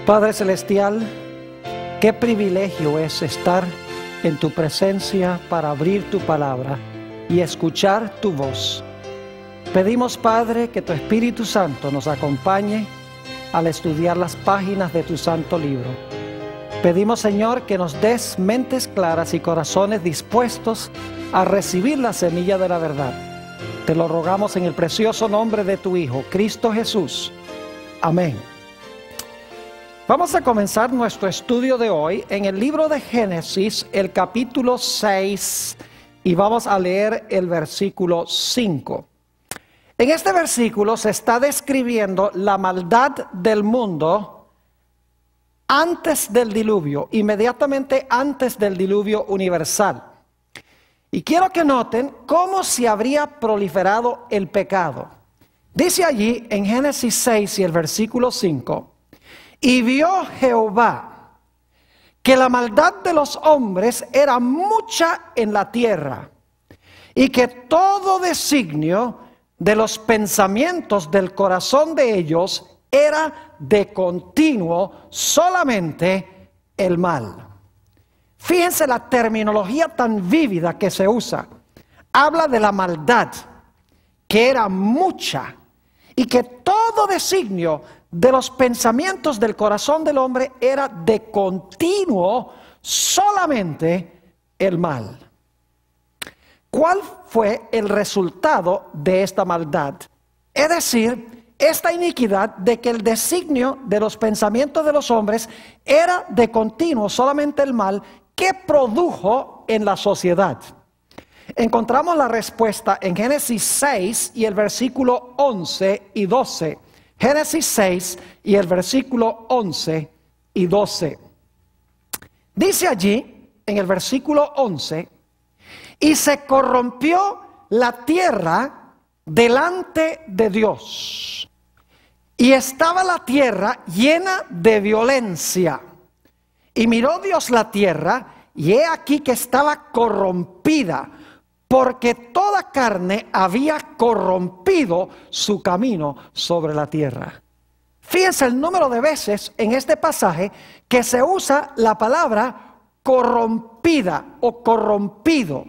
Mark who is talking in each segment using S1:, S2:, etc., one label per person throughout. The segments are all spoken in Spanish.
S1: Padre Celestial, qué privilegio es estar en tu presencia para abrir tu palabra y escuchar tu voz. Pedimos, Padre, que tu Espíritu Santo nos acompañe al estudiar las páginas de tu santo libro. Pedimos, Señor, que nos des mentes claras y corazones dispuestos a recibir la semilla de la verdad. Te lo rogamos en el precioso nombre de tu Hijo, Cristo Jesús. Amén. Vamos a comenzar nuestro estudio de hoy en el libro de Génesis, el capítulo 6, y vamos a leer el versículo 5. En este versículo se está describiendo la maldad del mundo antes del diluvio, inmediatamente antes del diluvio universal. Y quiero que noten cómo se habría proliferado el pecado. Dice allí en Génesis 6 y el versículo 5, y vio Jehová que la maldad de los hombres era mucha en la tierra, y que todo designio de los pensamientos del corazón de ellos era de continuo solamente el mal. Fíjense la terminología tan vívida que se usa. Habla de la maldad, que era mucha, y que todo designio de los pensamientos del corazón del hombre era de continuo solamente el mal. ¿Cuál fue el resultado de esta maldad? Es decir, esta iniquidad de que el designio de los pensamientos de los hombres era de continuo solamente el mal que produjo en la sociedad. Encontramos la respuesta en Génesis 6 y el versículo 11 y 12. Génesis 6 y el versículo 11 y 12. Dice allí, en el versículo 11, y se corrompió la tierra delante de Dios, y estaba la tierra llena de violencia. Y miró Dios la tierra, y he aquí que estaba corrompida, porque toda carne había corrompido su camino sobre la tierra. Fíjense el número de veces en este pasaje que se usa la palabra corrompida o corrompido.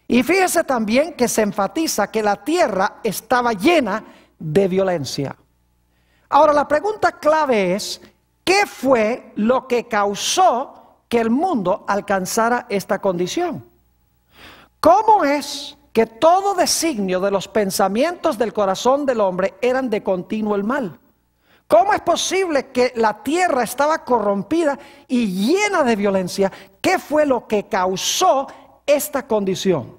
S1: Y fíjense también que se enfatiza que la tierra estaba llena de violencia. Ahora la pregunta clave es, ¿qué fue lo que causó que el mundo alcanzara esta condición? ¿Cómo es que todo designio de los pensamientos del corazón del hombre eran de continuo el mal? ¿Cómo es posible que la tierra estaba corrompida y llena de violencia? ¿Qué fue lo que causó esta condición?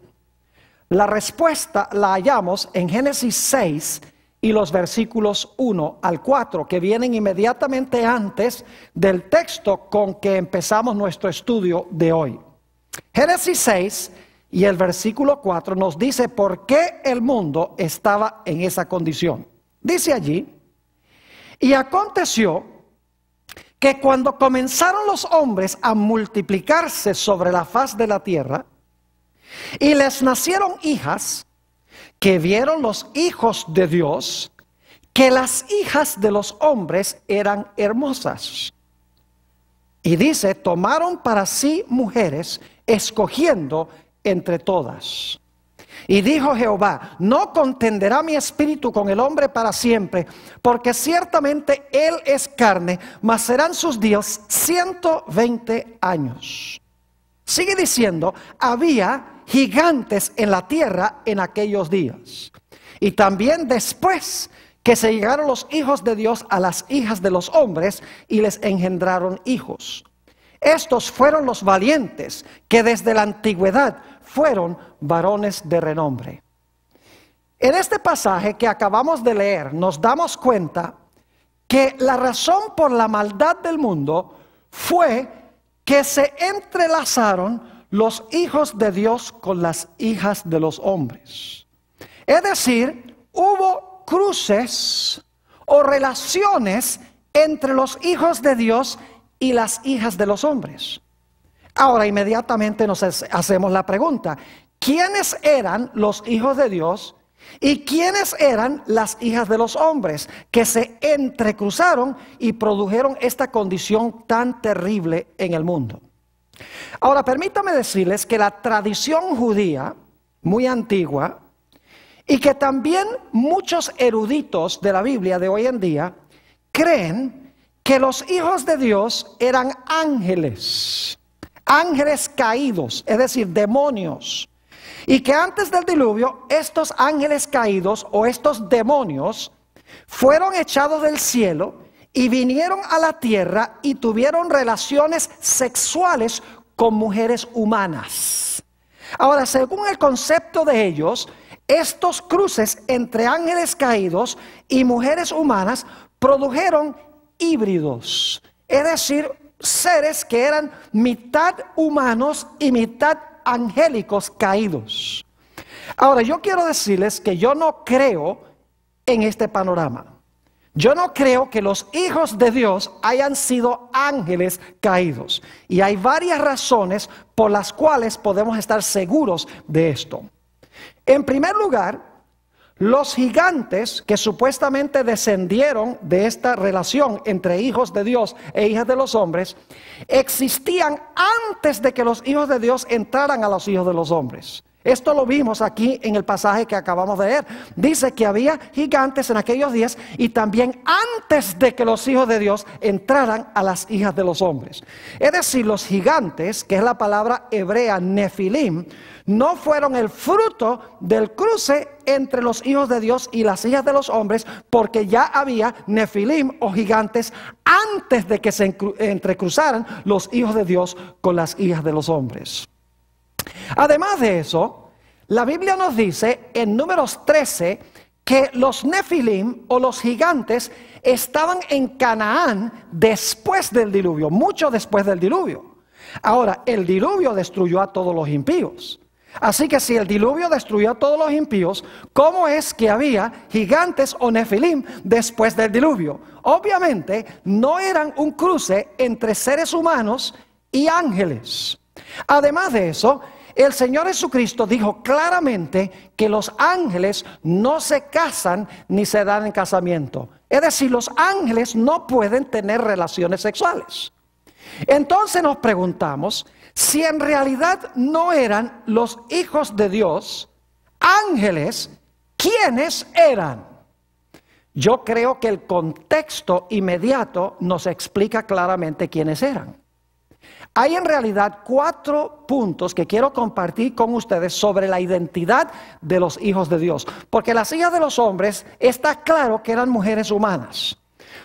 S1: La respuesta la hallamos en Génesis 6 y los versículos 1 al 4, que vienen inmediatamente antes del texto con que empezamos nuestro estudio de hoy. Génesis 6 y el versículo 4 nos dice por qué el mundo estaba en esa condición. Dice allí, y aconteció que cuando comenzaron los hombres a multiplicarse sobre la faz de la tierra, y les nacieron hijas, que vieron los hijos de Dios, que las hijas de los hombres eran hermosas. Y dice, tomaron para sí mujeres, escogiendo entre todas. Y dijo Jehová, no contenderá mi espíritu con el hombre para siempre, porque ciertamente él es carne, mas serán sus días 120 años. Sigue diciendo, había gigantes en la tierra en aquellos días. Y también después que se llegaron los hijos de Dios a las hijas de los hombres y les engendraron hijos. Estos fueron los valientes que desde la antigüedad fueron varones de renombre. En este pasaje que acabamos de leer nos damos cuenta que la razón por la maldad del mundo fue que se entrelazaron los hijos de Dios con las hijas de los hombres. Es decir, hubo cruces o relaciones entre los hijos de Dios y las hijas de los hombres. Ahora inmediatamente nos hacemos la pregunta, ¿quiénes eran los hijos de Dios ¿Y quiénes eran las hijas de los hombres que se entrecruzaron y produjeron esta condición tan terrible en el mundo? Ahora, permítame decirles que la tradición judía, muy antigua, y que también muchos eruditos de la Biblia de hoy en día, creen que los hijos de Dios eran ángeles, ángeles caídos, es decir, demonios. Y que antes del diluvio, estos ángeles caídos o estos demonios fueron echados del cielo y vinieron a la tierra y tuvieron relaciones sexuales con mujeres humanas. Ahora, según el concepto de ellos, estos cruces entre ángeles caídos y mujeres humanas produjeron híbridos, es decir, seres que eran mitad humanos y mitad angélicos caídos. Ahora, yo quiero decirles que yo no creo en este panorama. Yo no creo que los hijos de Dios hayan sido ángeles caídos. Y hay varias razones por las cuales podemos estar seguros de esto. En primer lugar, los gigantes que supuestamente descendieron de esta relación entre hijos de Dios e hijas de los hombres, existían antes de que los hijos de Dios entraran a los hijos de los hombres. Esto lo vimos aquí en el pasaje que acabamos de leer. Dice que había gigantes en aquellos días y también antes de que los hijos de Dios entraran a las hijas de los hombres. Es decir, los gigantes, que es la palabra hebrea nefilim, no fueron el fruto del cruce entre los hijos de Dios y las hijas de los hombres, porque ya había nefilim o gigantes antes de que se entrecruzaran los hijos de Dios con las hijas de los hombres. Además de eso, la Biblia nos dice en Números 13 que los nefilim o los gigantes estaban en Canaán después del diluvio, mucho después del diluvio. Ahora, el diluvio destruyó a todos los impíos. Así que si el diluvio destruyó a todos los impíos, ¿cómo es que había gigantes o nefilim después del diluvio? Obviamente no eran un cruce entre seres humanos y ángeles. Además de eso, el Señor Jesucristo dijo claramente que los ángeles no se casan ni se dan en casamiento. Es decir, los ángeles no pueden tener relaciones sexuales. Entonces nos preguntamos, si en realidad no eran los hijos de Dios, ángeles, ¿quiénes eran? Yo creo que el contexto inmediato nos explica claramente quiénes eran. Hay en realidad 4 puntos que quiero compartir con ustedes sobre la identidad de los hijos de Dios. Porque las hijas de los hombres está claro que eran mujeres humanas.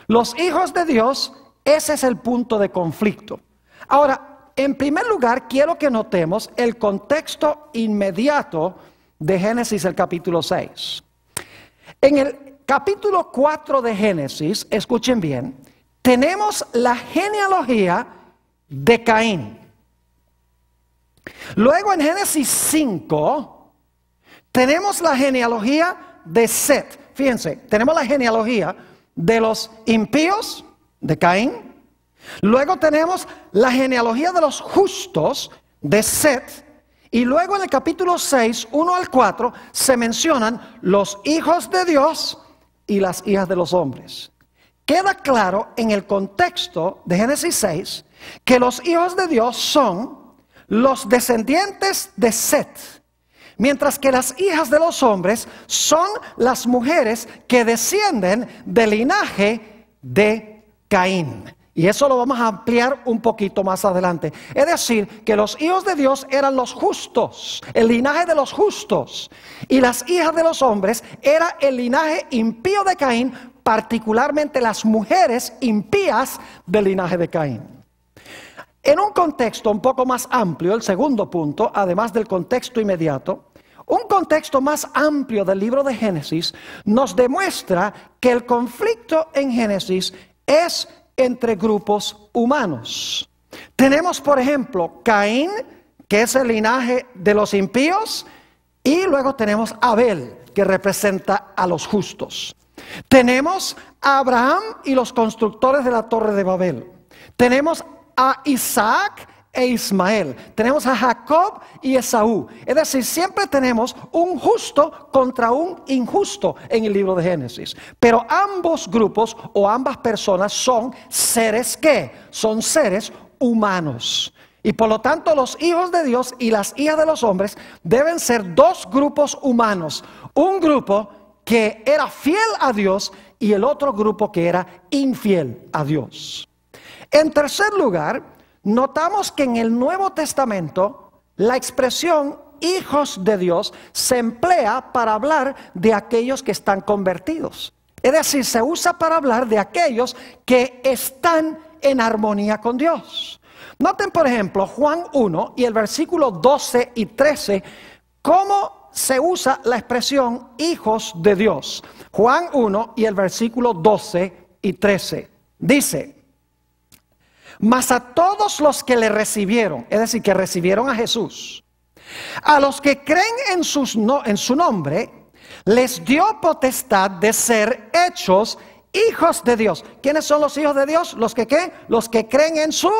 S1: Los hijos de Dios, ese es el punto de conflicto. Ahora, en primer lugar, quiero que notemos el contexto inmediato de Génesis, el capítulo 6. En el capítulo 4 de Génesis, escuchen bien, tenemos la genealogía de Caín. Luego en Génesis 5 tenemos la genealogía de Set. Fíjense, tenemos la genealogía de los impíos de Caín. Luego tenemos la genealogía de los justos de Set. Y luego en el capítulo 6, 1 al 4, se mencionan los hijos de Dios y las hijas de los hombres. Queda claro en el contexto de Génesis 6 que los hijos de Dios son los descendientes de Set, mientras que las hijas de los hombres son las mujeres que descienden del linaje de Caín. Y eso lo vamos a ampliar un poquito más adelante. Es decir, que los hijos de Dios eran los justos, el linaje de los justos. Y las hijas de los hombres era el linaje impío de Caín, particularmente las mujeres impías del linaje de Caín. En un contexto un poco más amplio, el segundo punto, además del contexto inmediato, un contexto más amplio del libro de Génesis nos demuestra que el conflicto en Génesis es entre grupos humanos. Tenemos, por ejemplo, Caín, que es el linaje de los impíos, y luego tenemos Abel, que representa a los justos. Tenemos a Abraham y los constructores de la Torre de Babel. Tenemos a Isaac e Ismael. Tenemos a Jacob y Esaú. Es decir, siempre tenemos un justo contra un injusto en el libro de Génesis. Pero ambos grupos o ambas personas son seres ¿qué? Son seres humanos. Y por lo tanto los hijos de Dios y las hijas de los hombres deben ser dos grupos humanos. Un grupo que era fiel a Dios y el otro grupo que era infiel a Dios. En tercer lugar, notamos que en el Nuevo Testamento la expresión hijos de Dios se emplea para hablar de aquellos que están convertidos. Es decir, se usa para hablar de aquellos que están en armonía con Dios. Noten, por ejemplo, Juan 1 y el versículo 12 y 13, cómo se usa la expresión hijos de Dios. Juan 1 y el versículo 12 y 13. Dice: mas a todos los que le recibieron, es decir, que recibieron a Jesús, a los que creen en su nombre, les dio potestad de ser hechos hijos de Dios. ¿Quiénes son los hijos de Dios? Los que ¿qué? Los que creen en su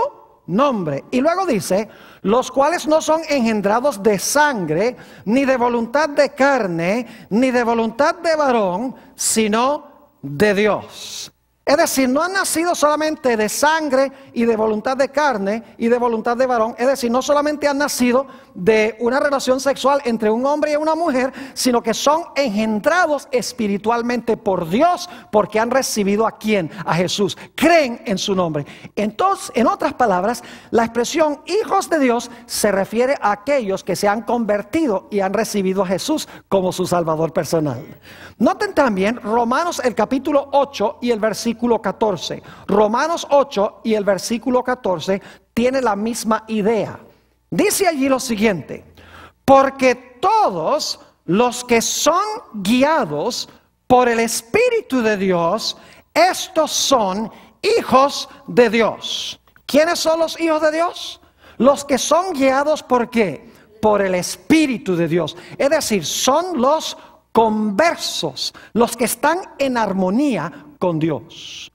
S1: nombre. Y luego dice: los cuales no son engendrados de sangre, ni de voluntad de carne, ni de voluntad de varón, sino de Dios. Es decir, no han nacido solamente de sangre y de voluntad de carne y de voluntad de varón. Es decir, no solamente han nacido de una relación sexual entre un hombre y una mujer, sino que son engendrados espiritualmente por Dios, porque han recibido ¿a quién? A Jesús. Creen en su nombre. Entonces, en otras palabras, la expresión hijos de Dios se refiere a aquellos que se han convertido y han recibido a Jesús como su Salvador personal. Noten también Romanos el capítulo 8 y el versículo 14. Romanos 8 y el versículo 14 tiene la misma idea. Dice allí lo siguiente: porque todos los que son guiados por el Espíritu de Dios, estos son hijos de Dios. ¿Quiénes son los hijos de Dios? Los que son guiados ¿por qué? Por el Espíritu de Dios. Es decir, son los conversos, los que están en armonía con Dios.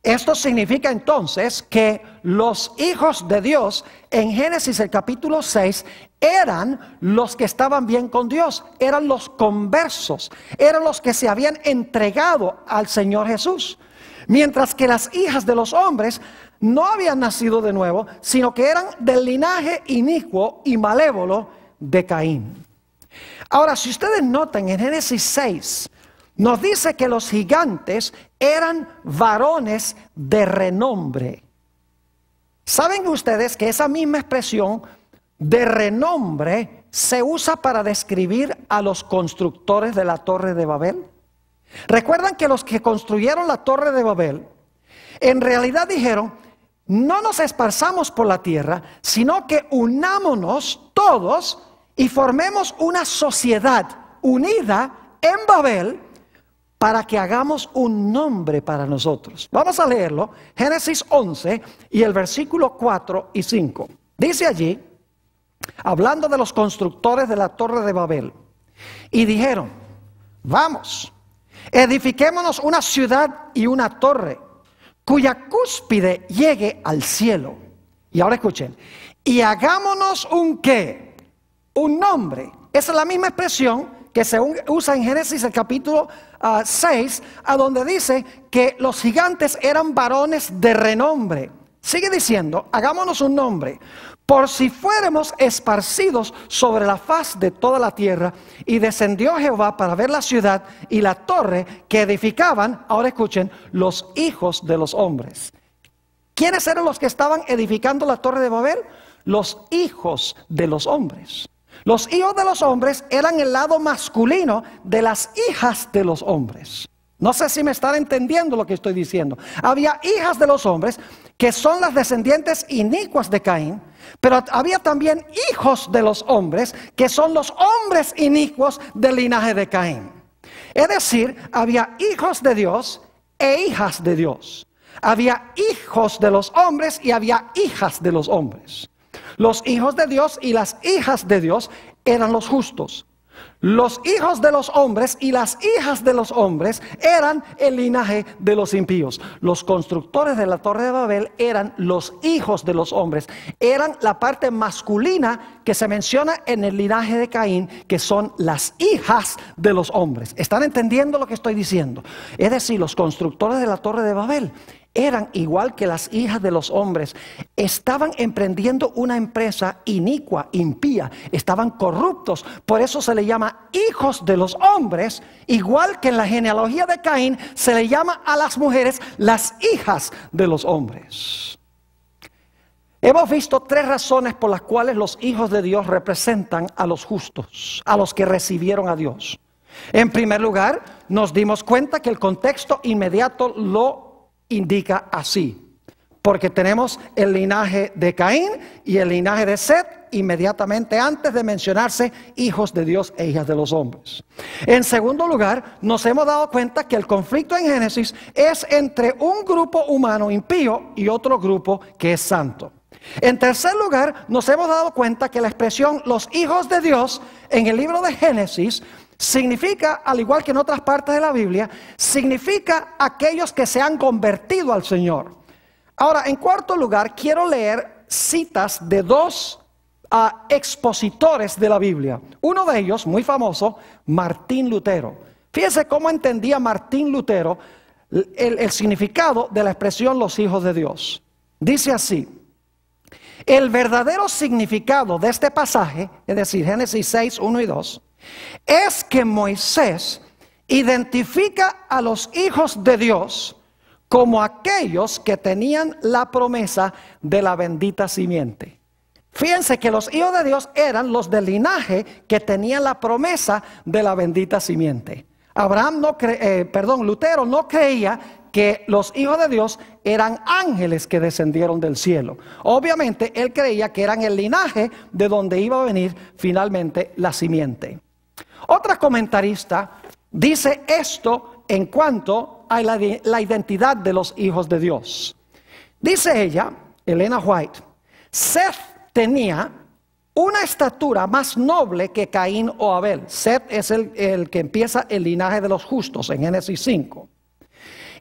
S1: Esto significa entonces que los hijos de Dios en Génesis el capítulo 6 eran los que estaban bien con Dios, eran los conversos, eran los que se habían entregado al Señor Jesús. Mientras que las hijas de los hombres no habían nacido de nuevo, sino que eran del linaje inicuo y malévolo de Caín. Ahora, si ustedes notan en Génesis 6, nos dice que los gigantes eran varones de renombre. ¿Saben ustedes que esa misma expresión de renombre se usa para describir a los constructores de la Torre de Babel? ¿Recuerdan que los que construyeron la Torre de Babel en realidad dijeron: no nos esparzamos por la tierra, sino que unámonos todos y formemos una sociedad unida en Babel para que hagamos un nombre para nosotros? Vamos a leerlo, Génesis 11 y el versículo 4 y 5. Dice allí, hablando de los constructores de la Torre de Babel: y dijeron: vamos, edifiquémonos una ciudad y una torre, cuya cúspide llegue al cielo. Y ahora escuchen: y hagámonos un ¿qué? Un nombre. Esa es la misma expresión que se usa en Génesis el capítulo 6, a donde dice que los gigantes eran varones de renombre. Sigue diciendo: hagámonos un nombre, por si fuéramos esparcidos sobre la faz de toda la tierra. Y descendió Jehová para ver la ciudad y la torre que edificaban, ahora escuchen, los hijos de los hombres. ¿Quiénes eran los que estaban edificando la Torre de Babel? Los hijos de los hombres. Los hijos de los hombres eran el lado masculino de las hijas de los hombres. No sé si me están entendiendo lo que estoy diciendo. Había hijas de los hombres que son las descendientes inicuas de Caín, pero había también hijos de los hombres que son los hombres inicuos del linaje de Caín. Es decir, había hijos de Dios e hijas de Dios. Había hijos de los hombres y había hijas de los hombres. Los hijos de Dios y las hijas de Dios eran los justos. Los hijos de los hombres y las hijas de los hombres eran el linaje de los impíos. Los constructores de la Torre de Babel eran los hijos de los hombres. Eran la parte masculina que se menciona en el linaje de Caín, que son las hijas de los hombres. ¿Están entendiendo lo que estoy diciendo? Es decir, los constructores de la Torre de Babel eran igual que las hijas de los hombres. Estaban emprendiendo una empresa inicua, impía. Estaban corruptos. Por eso se le llama hijos de los hombres. Igual que en la genealogía de Caín se le llama a las mujeres las hijas de los hombres. Hemos visto 3 razones por las cuales los hijos de Dios representan a los justos, a los que recibieron a Dios. En primer lugar, nos dimos cuenta que el contexto inmediato lo indica así, porque tenemos el linaje de Caín y el linaje de Set inmediatamente antes de mencionarse hijos de Dios e hijas de los hombres. En segundo lugar, nos hemos dado cuenta que el conflicto en Génesis es entre un grupo humano impío y otro grupo que es santo. En tercer lugar, nos hemos dado cuenta que la expresión los hijos de Dios en el libro de Génesis significa, al igual que en otras partes de la Biblia, significa aquellos que se han convertido al Señor. Ahora, en cuarto lugar, quiero leer citas de 2 expositores de la Biblia. Uno de ellos, muy famoso, Martín Lutero. Fíjense cómo entendía Martín Lutero el significado de la expresión los hijos de Dios. Dice así: el verdadero significado de este pasaje, es decir, Génesis 6, 1 y 2, es que Moisés identifica a los hijos de Dios como aquellos que tenían la promesa de la bendita simiente. Fíjense que los hijos de Dios eran los del linaje que tenían la promesa de la bendita simiente. Lutero no creía que los hijos de Dios eran ángeles que descendieron del cielo. Obviamente él creía que eran el linaje de donde iba a venir finalmente la simiente. Otra comentarista dice esto en cuanto a la identidad de los hijos de Dios. Dice ella, Elena White, Seth tenía una estatura más noble que Caín o Abel. Seth es el que empieza el linaje de los justos en Génesis 5.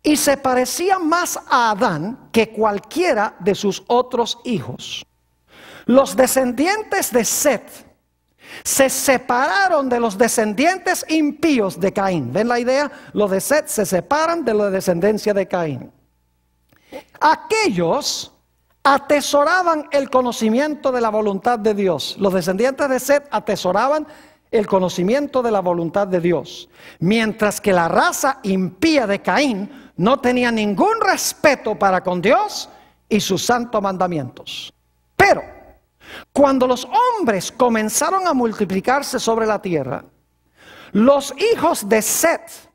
S1: Y se parecía más a Adán que cualquiera de sus otros hijos. Los descendientes de Seth se separaron de los descendientes impíos de Caín. ¿Ven la idea? Los de Seth se separan de la descendencia de Caín. Aquellos atesoraban el conocimiento de la voluntad de Dios. Los descendientes de Seth atesoraban el conocimiento de la voluntad de Dios, mientras que la raza impía de Caín no tenía ningún respeto para con Dios y sus santos mandamientos. Pero cuando los hombres comenzaron a multiplicarse sobre la tierra, los hijos de Seth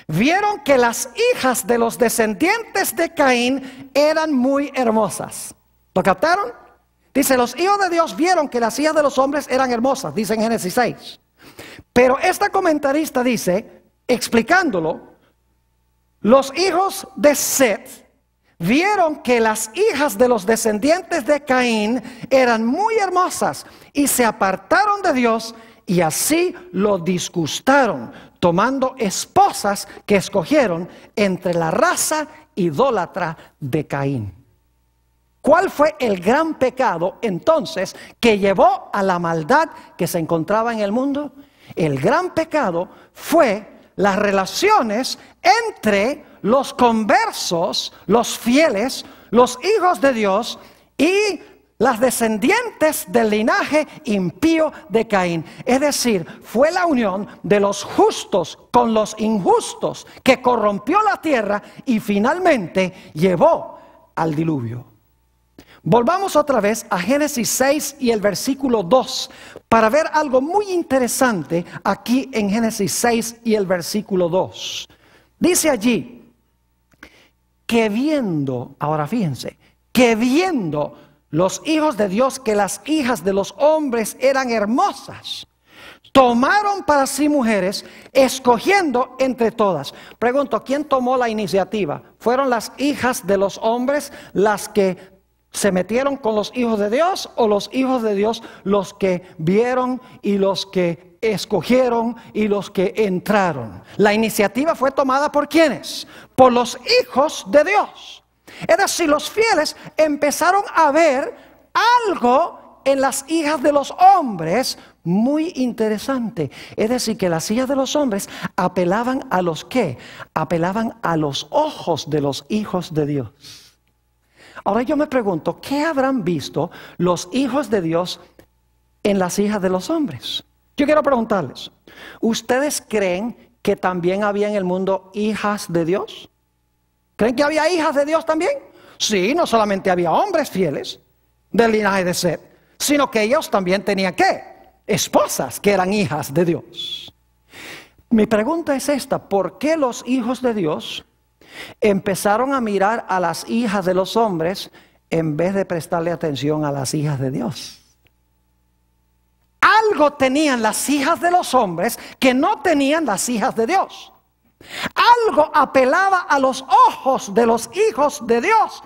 S1: vieron que las hijas de los descendientes de Caín eran muy hermosas. ¿Lo captaron? Dice, los hijos de Dios vieron que las hijas de los hombres eran hermosas, dice en Génesis 6. Pero esta comentarista dice, explicándolo, los hijos de Seth vieron que las hijas de los descendientes de Caín eran muy hermosas y se apartaron de Dios y así lo disgustaron, tomando esposas que escogieron entre la raza idólatra de Caín. ¿Cuál fue el gran pecado entonces que llevó a la maldad que se encontraba en el mundo? El gran pecado fue las relaciones entre los conversos, los fieles, los hijos de Dios y las descendientes del linaje impío de Caín. Es decir, fue la unión de los justos con los injustos que corrompió la tierra y finalmente llevó al diluvio. Volvamos otra vez a Génesis 6 y el versículo 2 para ver algo muy interesante aquí en Génesis 6 y el versículo 2. Dice allí que viendo, ahora fíjense, que viendo los hijos de Dios que las hijas de los hombres eran hermosas, tomaron para sí mujeres, escogiendo entre todas. Pregunto, ¿quién tomó la iniciativa? ¿Fueron las hijas de los hombres las que ¿Se metieron con los hijos de Dios o los hijos de Dios los que vieron y los que escogieron y los que entraron? La iniciativa fue tomada ¿por quiénes? Por los hijos de Dios. Es decir, los fieles empezaron a ver algo en las hijas de los hombres muy interesante. Es decir, que las hijas de los hombres apelaban a los ¿qué? Apelaban a los ojos de los hijos de Dios. Ahora yo me pregunto, ¿qué habrán visto los hijos de Dios en las hijas de los hombres? Yo quiero preguntarles, ¿ustedes creen que también había en el mundo hijas de Dios? ¿Creen que había hijas de Dios también? Sí, no solamente había hombres fieles del linaje de Set, sino que ellos también tenían ¿qué? Esposas que eran hijas de Dios. Mi pregunta es esta, ¿por qué los hijos de Dios empezaron a mirar a las hijas de los hombres en vez de prestarle atención a las hijas de Dios? Algo tenían las hijas de los hombres que no tenían las hijas de Dios. Algo apelaba a los ojos de los hijos de Dios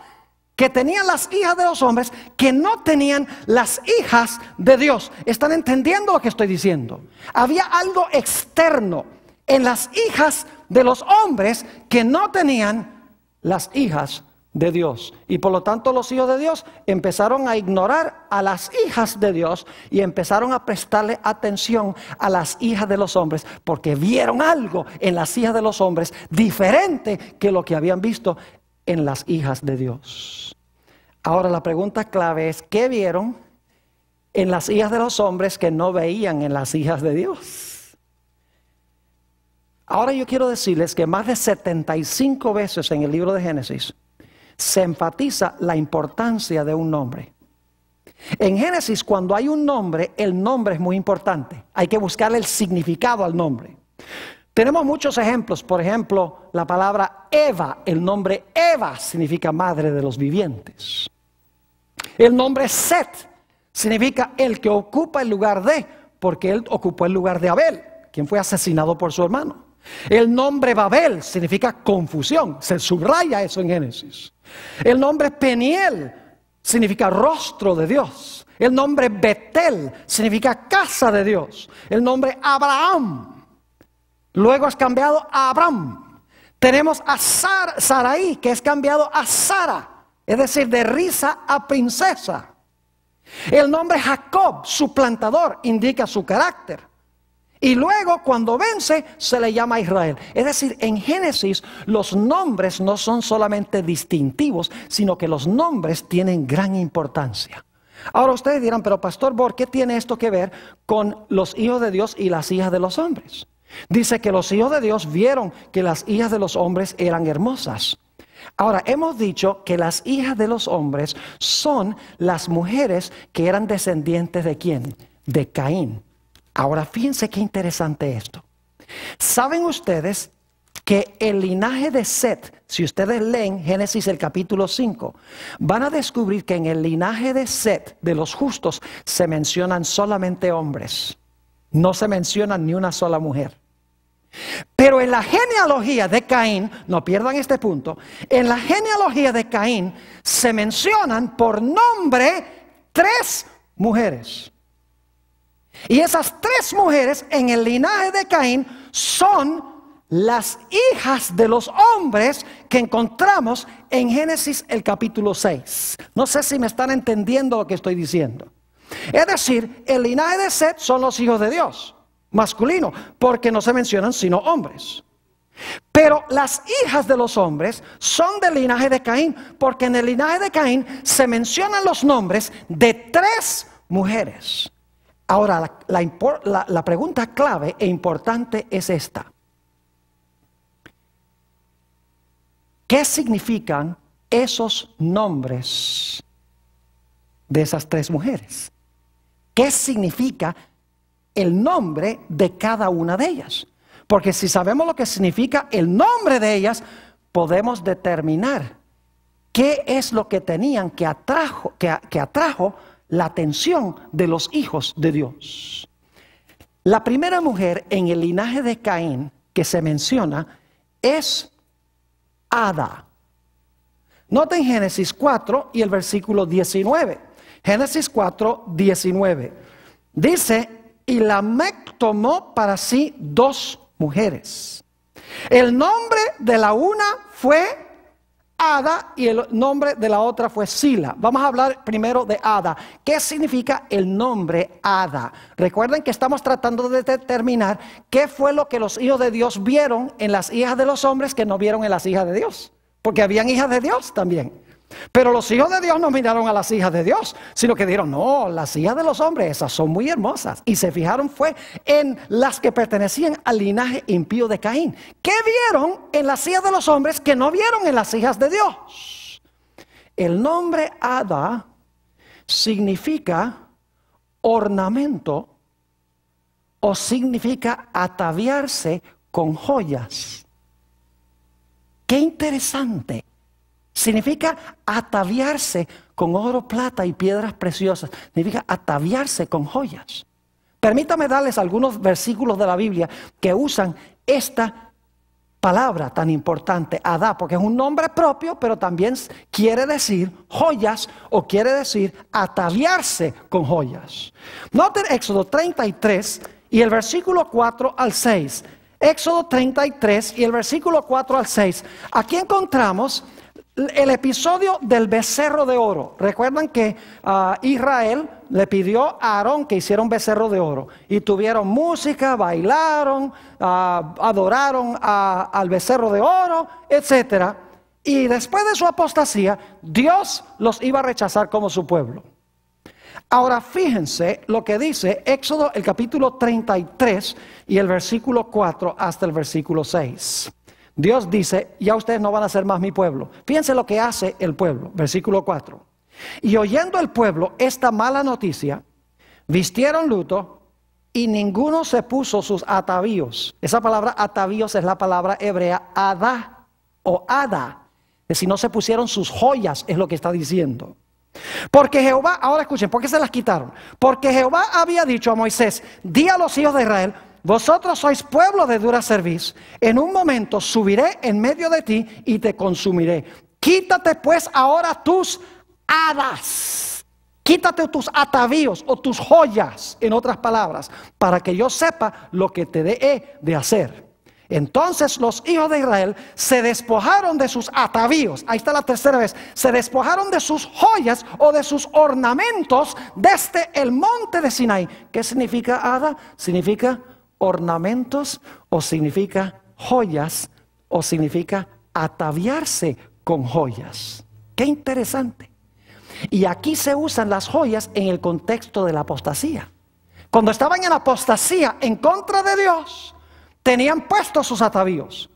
S1: que tenían las hijas de los hombres que no tenían las hijas de Dios. ¿Están entendiendo lo que estoy diciendo? Había algo externo en las hijas de los hombres que no tenían las hijas de Dios. Y por lo tanto los hijos de Dios empezaron a ignorar a las hijas de Dios y empezaron a prestarle atención a las hijas de los hombres porque vieron algo en las hijas de los hombres diferente que lo que habían visto en las hijas de Dios. Ahora la pregunta clave es, ¿qué vieron en las hijas de los hombres que no veían en las hijas de Dios? Ahora yo quiero decirles que más de 75 veces en el libro de Génesis se enfatiza la importancia de un nombre. En Génesis, cuando hay un nombre, el nombre es muy importante. Hay que buscarle el significado al nombre. Tenemos muchos ejemplos. Por ejemplo, la palabra Eva. El nombre Eva significa madre de los vivientes. El nombre Set significa el que ocupa el lugar de, porque él ocupó el lugar de Abel, quien fue asesinado por su hermano. El nombre Babel significa confusión. Se subraya eso en Génesis. El nombre Peniel significa rostro de Dios. El nombre Betel significa casa de Dios. El nombre Abraham luego es cambiado a Abram. Tenemos a Sarai, que es cambiado a Sara, es decir, de risa a princesa. El nombre Jacob, suplantador, indica su carácter. Y luego cuando vence se le llama Israel. Es decir, en Génesis los nombres no son solamente distintivos, sino que los nombres tienen gran importancia. Ahora ustedes dirán, pero Pastor Bor, ¿qué tiene esto que ver con los hijos de Dios y las hijas de los hombres? Dice que los hijos de Dios vieron que las hijas de los hombres eran hermosas. Ahora, hemos dicho que las hijas de los hombres son las mujeres que eran descendientes ¿de quién? De Caín. Ahora, fíjense qué interesante esto. ¿Saben ustedes que el linaje de Set, si ustedes leen Génesis el capítulo 5, van a descubrir que en el linaje de Set, de los justos, se mencionan solamente hombres? No se menciona ni una sola mujer. Pero en la genealogía de Caín, no pierdan este punto, en la genealogía de Caín se mencionan por nombre 3 mujeres. Y esas 3 mujeres en el linaje de Caín son las hijas de los hombres que encontramos en Génesis el capítulo 6. No sé si me están entendiendo lo que estoy diciendo. Es decir, el linaje de Set son los hijos de Dios, masculino, porque no se mencionan sino hombres. Pero las hijas de los hombres son del linaje de Caín, porque en el linaje de Caín se mencionan los nombres de 3 mujeres. Ahora, la pregunta clave e importante es esta. ¿Qué significan esos nombres de esas 3 mujeres? ¿Qué significa el nombre de cada una de ellas? Porque si sabemos lo que significa el nombre de ellas, podemos determinar qué es lo que tenían que atrajo la atención de los hijos de Dios. La primera mujer en el linaje de Caín que se menciona es Ada. Noten Génesis 4 y el versículo 19. Génesis 4, 19. Dice, y Lamec tomó para sí 2 mujeres. El nombre de la una fue Ada y el nombre de la otra fue Sila. Vamos a hablar primero de Ada. ¿Qué significa el nombre Ada? Recuerden que estamos tratando de determinar qué fue lo que los hijos de Dios vieron en las hijas de los hombres que no vieron en las hijas de Dios. Porque habían hijas de Dios también. Pero los hijos de Dios no miraron a las hijas de Dios, sino que dijeron, no, las hijas de los hombres, esas son muy hermosas. Y se fijaron fue en las que pertenecían al linaje impío de Caín. ¿Qué vieron en las hijas de los hombres que no vieron en las hijas de Dios? El nombre Ada significa ornamento o significa ataviarse con joyas. ¡Qué interesante! Significa ataviarse con oro, plata y piedras preciosas. Significa ataviarse con joyas. Permítame darles algunos versículos de la Biblia que usan esta palabra tan importante, Adá, porque es un nombre propio, pero también quiere decir joyas o quiere decir ataviarse con joyas. Noten Éxodo 33 y el versículo 4 al 6. Éxodo 33 y el versículo 4 al 6. Aquí encontramos el episodio del becerro de oro. Recuerdan que Israel le pidió a Aarón que hiciera un becerro de oro. Y tuvieron música, bailaron, adoraron al becerro de oro, etc. Y después de su apostasía, Dios los iba a rechazar como su pueblo. Ahora fíjense lo que dice Éxodo el capítulo 33 y el versículo 4 hasta el versículo 6. Dios dice, ya ustedes no van a ser más mi pueblo. Fíjense lo que hace el pueblo, versículo 4. Y oyendo el pueblo esta mala noticia, vistieron luto y ninguno se puso sus atavíos. Esa palabra atavíos es la palabra hebrea Adá o Ada. Es decir, no se pusieron sus joyas, es lo que está diciendo. Porque Jehová, ahora escuchen, ¿por qué se las quitaron? Porque Jehová había dicho a Moisés, di a los hijos de Israel, vosotros sois pueblo de dura cerviz. En un momento subiré en medio de ti y te consumiré. Quítate pues ahora tus hadas. Quítate tus atavíos o tus joyas, en otras palabras, para que yo sepa lo que te he de hacer. Entonces los hijos de Israel se despojaron de sus atavíos. Ahí está la tercera vez. Se despojaron de sus joyas o de sus ornamentos desde el monte de Sinaí. ¿Qué significa hada? Significa ornamentos o significa joyas o significa ataviarse con joyas. Qué interesante. Y aquí se usan las joyas en el contexto de la apostasía. Cuando estaban en apostasía en contra de Dios, tenían puestos sus atavíos.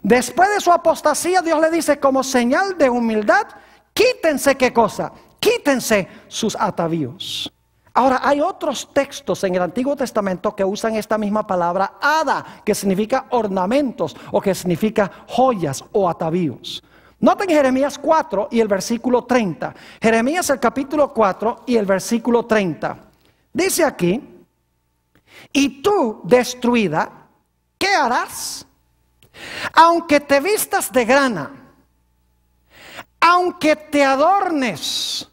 S1: Después de su apostasía, Dios le dice como señal de humildad, quítense, ¿qué cosa? Quítense sus atavíos. Ahora, hay otros textos en el Antiguo Testamento que usan esta misma palabra hada, que significa ornamentos o que significa joyas o atavíos. Noten Jeremías 4 y el versículo 30. Jeremías el capítulo 4 y el versículo 30. Dice aquí, y tú, destruida, ¿qué harás? Aunque te vistas de grana, aunque te adornes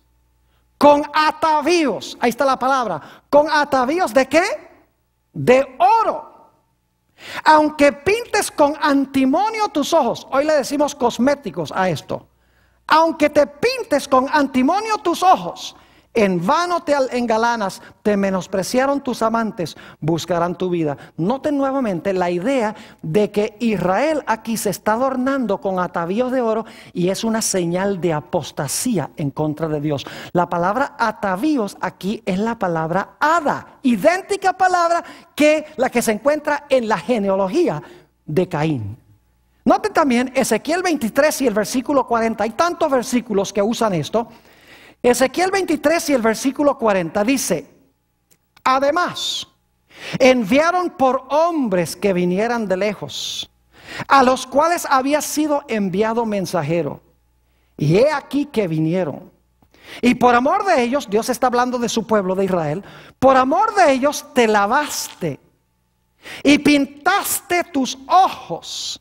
S1: con atavíos, ahí está la palabra, con atavíos ¿de qué? De oro. Aunque pintes con antimonio tus ojos, hoy le decimos cosméticos a esto. Aunque te pintes con antimonio tus ojos, en vano te engalanas, te menospreciaron tus amantes, buscarán tu vida. Noten nuevamente la idea de que Israel aquí se está adornando con atavíos de oro y es una señal de apostasía en contra de Dios. La palabra atavíos aquí es la palabra hada, idéntica palabra que la que se encuentra en la genealogía de Caín. Noten también Ezequiel 23 y el versículo 40, hay tantos versículos que usan esto. Ezequiel 23 y el versículo 40 dice, además, enviaron por hombres que vinieran de lejos, a los cuales había sido enviado mensajero. Y he aquí que vinieron. Y por amor de ellos, Dios está hablando de su pueblo de Israel, por amor de ellos te lavaste y pintaste tus ojos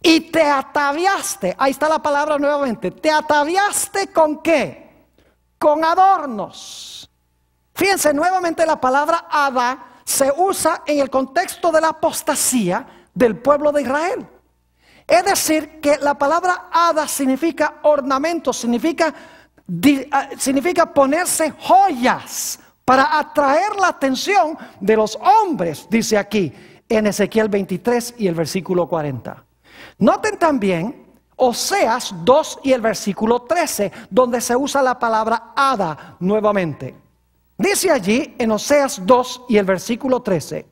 S1: y te ataviaste. Ahí está la palabra nuevamente. ¿Te ataviaste con qué? Con adornos. Fíjense, nuevamente la palabra ada se usa en el contexto de la apostasía del pueblo de Israel. Es decir, que la palabra ada significa ornamento, significa ponerse joyas para atraer la atención de los hombres, dice aquí en Ezequiel 23 y el versículo 40. Noten también Oseas 2 y el versículo 13, donde se usa la palabra ada nuevamente. Dice allí en Oseas 2 y el versículo 13: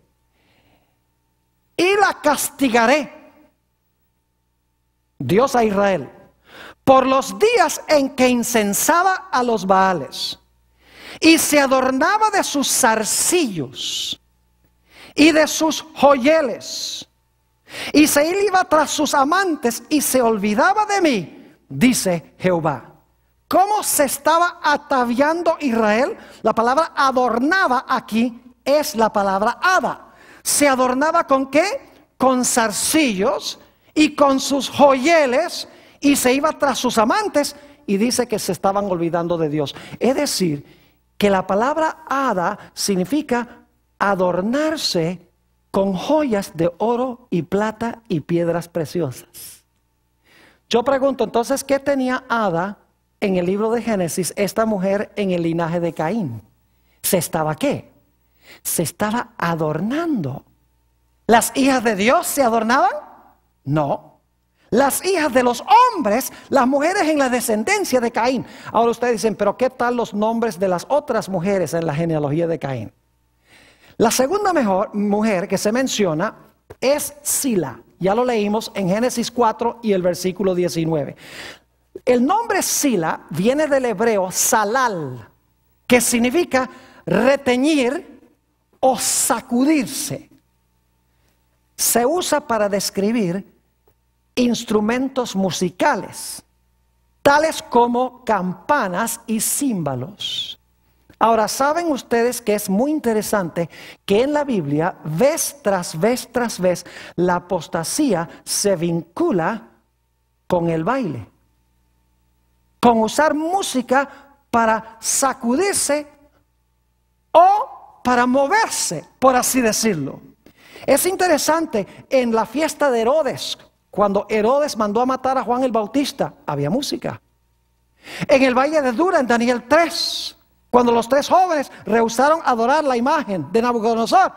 S1: y la castigaré, Dios a Israel, por los días en que incensaba a los Baales y se adornaba de sus zarcillos y de sus joyeles, y se iba tras sus amantes y se olvidaba de mí, dice Jehová. ¿Cómo se estaba ataviando Israel? La palabra adornaba aquí es la palabra ada. ¿Se adornaba con qué? Con zarcillos y con sus joyeles, y se iba tras sus amantes, y dice que se estaban olvidando de Dios. Es decir, que la palabra ada significa adornarse con joyas de oro y plata y piedras preciosas. Yo pregunto entonces, ¿qué tenía Ada en el libro de Génesis, esta mujer en el linaje de Caín? ¿Se estaba qué? Se estaba adornando. ¿Las hijas de Dios se adornaban? No. Las hijas de los hombres, las mujeres en la descendencia de Caín. Ahora ustedes dicen, pero ¿qué tal los nombres de las otras mujeres en la genealogía de Caín? La segunda mujer que se menciona es Sila. Ya lo leímos en Génesis 4 y el versículo 19. El nombre Sila viene del hebreo salal, que significa reteñir o sacudirse. Se usa para describir instrumentos musicales, tales como campanas y címbalos. Ahora, ¿saben ustedes que es muy interesante que en la Biblia, vez tras vez tras vez, la apostasía se vincula con el baile? Con usar música para sacudirse o para moverse, por así decirlo. Es interesante, en la fiesta de Herodes, cuando Herodes mandó a matar a Juan el Bautista, había música. En el valle de Dura, en Daniel 3, cuando los tres jóvenes rehusaron adorar la imagen de Nabucodonosor,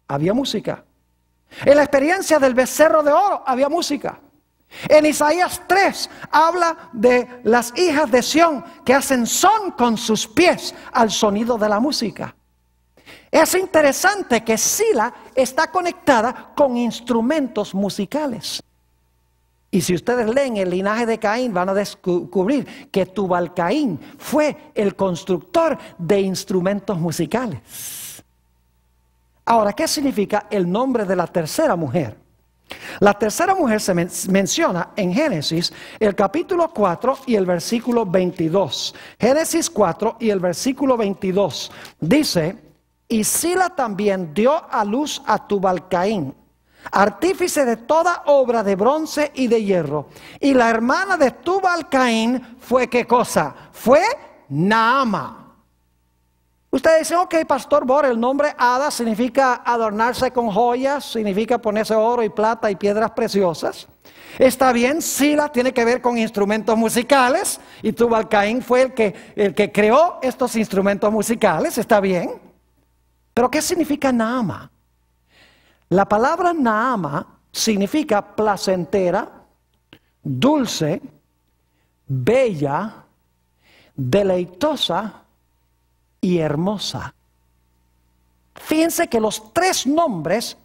S1: había música. En la experiencia del becerro de oro, había música. En Isaías 3 habla de las hijas de Sión que hacen son con sus pies al sonido de la música. Es interesante que Sila está conectada con instrumentos musicales. Y si ustedes leen el linaje de Caín, van a descubrir que Tubal-Caín fue el constructor de instrumentos musicales. Ahora, ¿qué significa el nombre de la tercera mujer? La tercera mujer se menciona en Génesis, el capítulo 4 y el versículo 22. Génesis 4 y el versículo 22 dice: y Sila también dio a luz a Tubal-Caín, artífice de toda obra de bronce y de hierro. Y la hermana de Tubal-Caín fue, ¿qué cosa? Fue Naama. Ustedes dicen, ok, Pastor Bor, el nombre Ada significa adornarse con joyas, significa ponerse oro y plata y piedras preciosas. Está bien, Sila tiene que ver con instrumentos musicales, y Tubal-Caín fue el que creó estos instrumentos musicales, está bien. Pero ¿qué significa Naama? La palabra Naama significa placentera, dulce, bella, deleitosa y hermosa. Fíjense que los tres nombres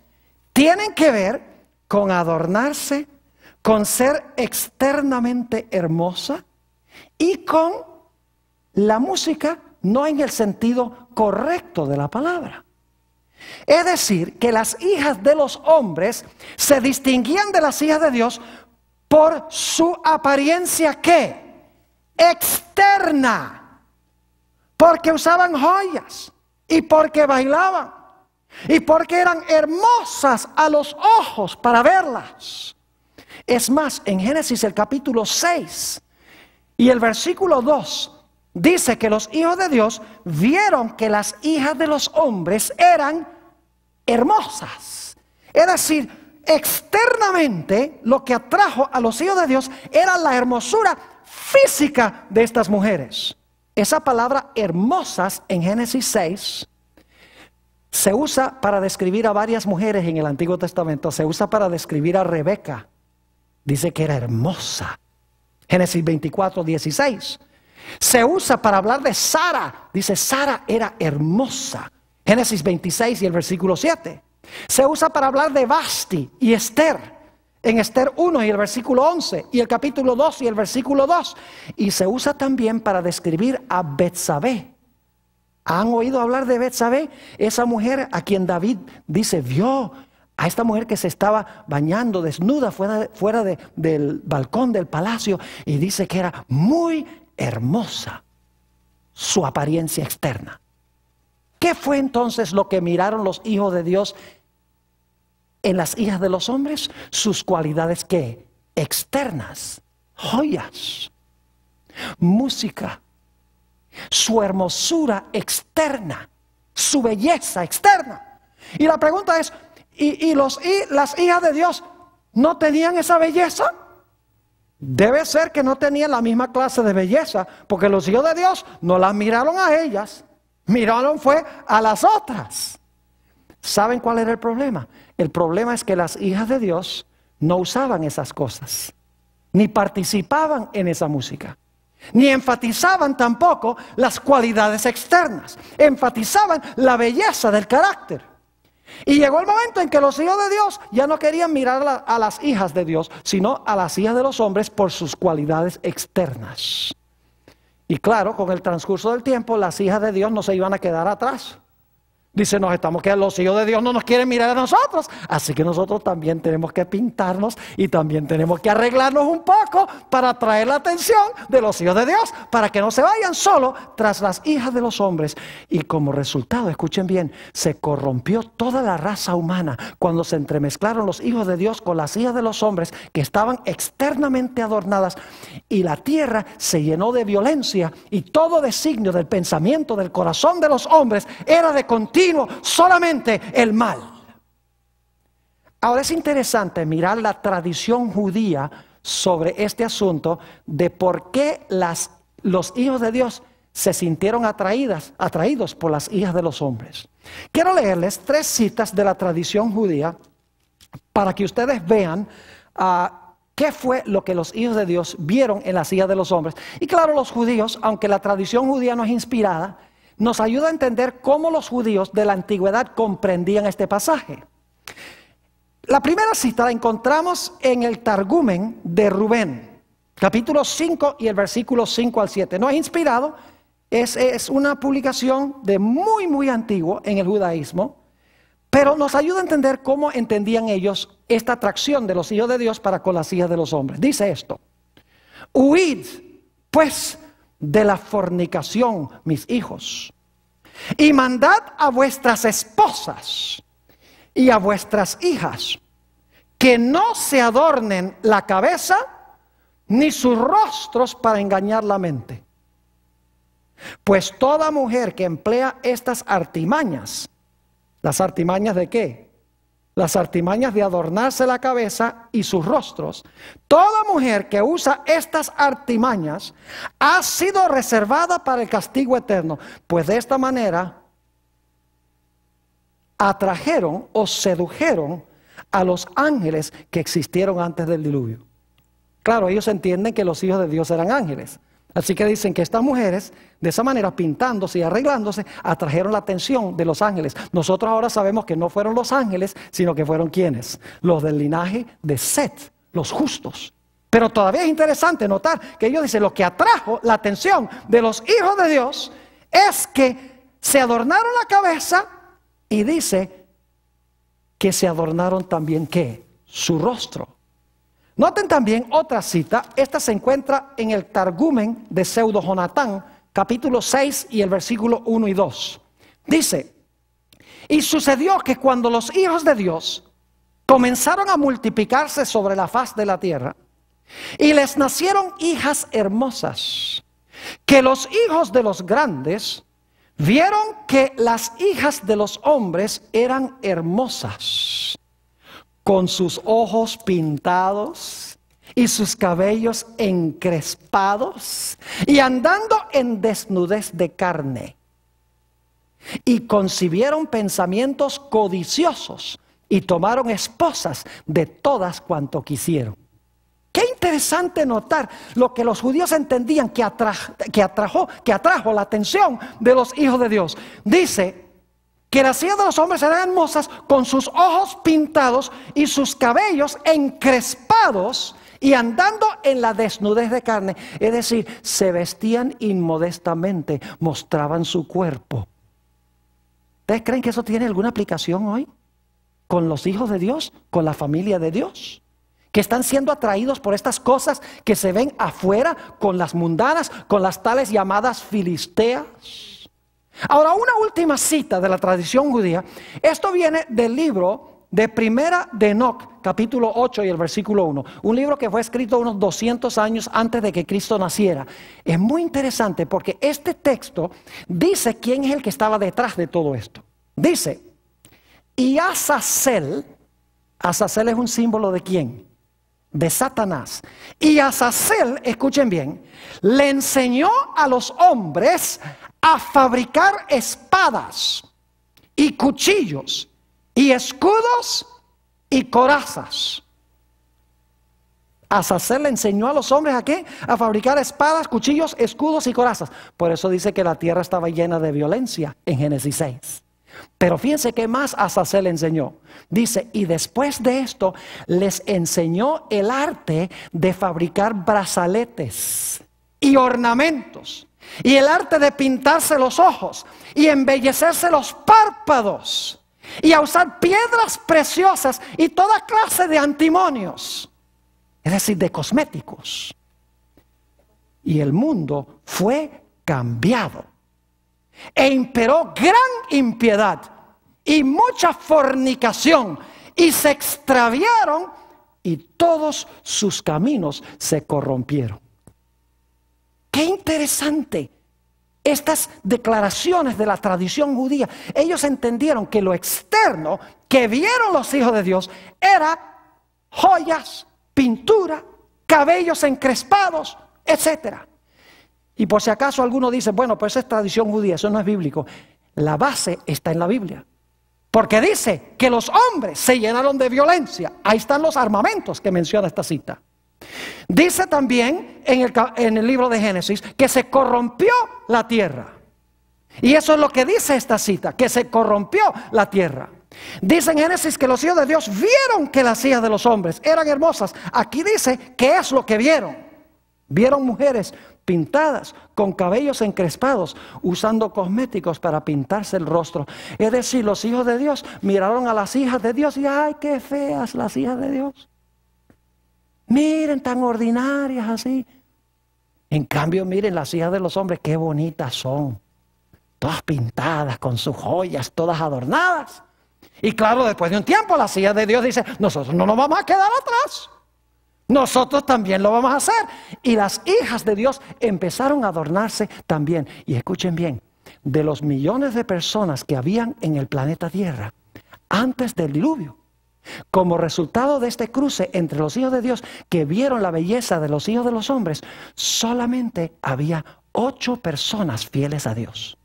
S1: tienen que ver con adornarse, con ser externamente hermosa y con la música, no en el sentido correcto de la palabra. Es decir, que las hijas de los hombres se distinguían de las hijas de Dios por su apariencia, ¿qué? Externa. Porque usaban joyas, y porque bailaban, y porque eran hermosas a los ojos para verlas. Es más, en Génesis el capítulo 6 y el versículo 2 dice que los hijos de Dios vieron que las hijas de los hombres eran hermosas. Es decir, externamente lo que atrajo a los hijos de Dios era la hermosura física de estas mujeres. Esa palabra hermosas en Génesis 6 se usa para describir a varias mujeres en el Antiguo Testamento. Se usa para describir a Rebeca. Dice que era hermosa. Génesis 24, 16. Se usa para hablar de Sara. Dice Sara era hermosa. Génesis 26 y el versículo 7. Se usa para hablar de Vasti y Esther. En Esther 1 y el versículo 11 y el capítulo 2 y el versículo 2. Y se usa también para describir a Betsabé. ¿Han oído hablar de Betsabé? Esa mujer a quien David dice, vio a esta mujer que se estaba bañando desnuda fuera del balcón del palacio. Y dice que era muy hermosa su apariencia externa. ¿Qué fue entonces lo que miraron los hijos de Dios en las hijas de los hombres? Sus cualidades, ¿qué? Externas, joyas, música, su hermosura externa, su belleza externa. Y la pregunta es, ¿y las hijas de Dios no tenían esa belleza? Debe ser que no tenían la misma clase de belleza, porque los hijos de Dios no las miraron a ellas, miraron fue a las otras. ¿Saben cuál era el problema? El problema es que las hijas de Dios no usaban esas cosas, ni participaban en esa música, ni enfatizaban tampoco las cualidades externas, enfatizaban la belleza del carácter. Y llegó el momento en que los hijos de Dios ya no querían mirar a las hijas de Dios, sino a las hijas de los hombres por sus cualidades externas. Y claro, con el transcurso del tiempo, las hijas de Dios no se iban a quedar atrás. Dice, nos estamos quedando, los hijos de Dios no nos quieren mirar a nosotros. Así que nosotros también tenemos que pintarnos y también tenemos que arreglarnos un poco para atraer la atención de los hijos de Dios, para que no se vayan solo tras las hijas de los hombres. Y como resultado, escuchen bien, se corrompió toda la raza humana cuando se entremezclaron los hijos de Dios con las hijas de los hombres que estaban externamente adornadas. Y la tierra se llenó de violencia y todo designio del pensamiento del corazón de los hombres era de continuo solamente el mal. Ahora es interesante mirar la tradición judía sobre este asunto de por qué los hijos de Dios se sintieron atraídos por las hijas de los hombres. Quiero leerles 3 citas de la tradición judía para que ustedes vean qué fue lo que los hijos de Dios vieron en las hijas de los hombres. Y claro, los judíos, aunque la tradición judía no es inspirada, nos ayuda a entender cómo los judíos de la antigüedad comprendían este pasaje. La primera cita la encontramos en el Targumen de Rubén, capítulo 5 y el versículo 5 al 7. No es inspirado, es una publicación de muy antiguo en el judaísmo, pero nos ayuda a entender cómo entendían ellos esta atracción de los hijos de Dios para con las hijas de los hombres. Dice esto: huid, pues, de la fornicación, mis hijos, y mandad a vuestras esposas y a vuestras hijas que no se adornen la cabeza ni sus rostros para engañar la mente. Pues toda mujer que emplea estas artimañas, ¿las artimañas de qué? Las artimañas de adornarse la cabeza y sus rostros. Toda mujer que usa estas artimañas ha sido reservada para el castigo eterno, pues de esta manera atrajeron o sedujeron a los ángeles que existieron antes del diluvio. Claro, ellos entienden que los hijos de Dios eran ángeles. Así que dicen que estas mujeres, de esa manera, pintándose y arreglándose, atrajeron la atención de los ángeles. Nosotros ahora sabemos que no fueron los ángeles, sino que fueron ¿quiénes? Los del linaje de Set, los justos. Pero todavía es interesante notar que ellos dicen, lo que atrajo la atención de los hijos de Dios es que se adornaron la cabeza, y dice que se adornaron también ¿qué? Su rostro. Noten también otra cita, esta se encuentra en el Targumen de Pseudo Jonatán, capítulo 6 y el versículo 1 y 2. Dice, y sucedió que cuando los hijos de Dios comenzaron a multiplicarse sobre la faz de la tierra, y les nacieron hijas hermosas, que los hijos de los grandes vieron que las hijas de los hombres eran hermosas, con sus ojos pintados y sus cabellos encrespados, y andando en desnudez de carne. Y concibieron pensamientos codiciosos, y tomaron esposas de todas cuanto quisieron. Qué interesante notar lo que los judíos entendían que atrajo la atención de los hijos de Dios. Dice que las hijas de los hombres eran hermosas, con sus ojos pintados y sus cabellos encrespados, y andando en la desnudez de carne. Es decir, se vestían inmodestamente, mostraban su cuerpo. ¿Ustedes creen que eso tiene alguna aplicación hoy? ¿Con los hijos de Dios? ¿Con la familia de Dios? Que están siendo atraídos por estas cosas que se ven afuera, con las mundanas, con las tales llamadas filisteas. Ahora, una última cita de la tradición judía. Esto viene del libro de Primera de Enoc, capítulo 8 y el versículo 1. Un libro que fue escrito unos 200 años antes de que Cristo naciera. Es muy interesante porque este texto dice quién es el que estaba detrás de todo esto. Dice, y Azazel es un símbolo de quién? De Satanás. Y Azazel, escuchen bien, le enseñó a los hombres a fabricar espadas y cuchillos y escudos y corazas. Azazel le enseñó a los hombres ¿a qué? A fabricar espadas, cuchillos, escudos y corazas. Por eso dice que la tierra estaba llena de violencia en Génesis 6. Pero fíjense qué más Azazel le enseñó. Dice, y después de esto les enseñó el arte de fabricar brazaletes y ornamentos, y el arte de pintarse los ojos y embellecerse los párpados, y a usar piedras preciosas y toda clase de antimonios, es decir, de cosméticos. Y el mundo fue cambiado, e imperó gran impiedad y mucha fornicación, y se extraviaron, y todos sus caminos se corrompieron. Qué interesante estas declaraciones de la tradición judía. Ellos entendieron que lo externo que vieron los hijos de Dios era joyas, pintura, cabellos encrespados, etcétera. Y por si acaso alguno dice, bueno, pues es tradición judía, eso no es bíblico. La base está en la Biblia. Porque dice que los hombres se llenaron de violencia. Ahí están los armamentos que menciona esta cita. Dice también en el libro de Génesis que se corrompió la tierra. Y eso es lo que dice esta cita, que se corrompió la tierra. Dice en Génesis que los hijos de Dios vieron que las hijas de los hombres eran hermosas. Aquí dice qué es lo que vieron. Vieron mujeres pintadas con cabellos encrespados, usando cosméticos para pintarse el rostro. Es decir, los hijos de Dios miraron a las hijas de Dios y ¡ay, qué feas las hijas de Dios! Miren, tan ordinarias así. En cambio, miren las hijas de los hombres, qué bonitas son. Todas pintadas, con sus joyas, todas adornadas. Y claro, después de un tiempo, las hijas de Dios dicen, nosotros no nos vamos a quedar atrás. Nosotros también lo vamos a hacer. Y las hijas de Dios empezaron a adornarse también. Y escuchen bien, de los millones de personas que habían en el planeta Tierra antes del diluvio, como resultado de este cruce entre los hijos de Dios que vieron la belleza de los hijos de los hombres, solamente había 8 personas fieles a Dios.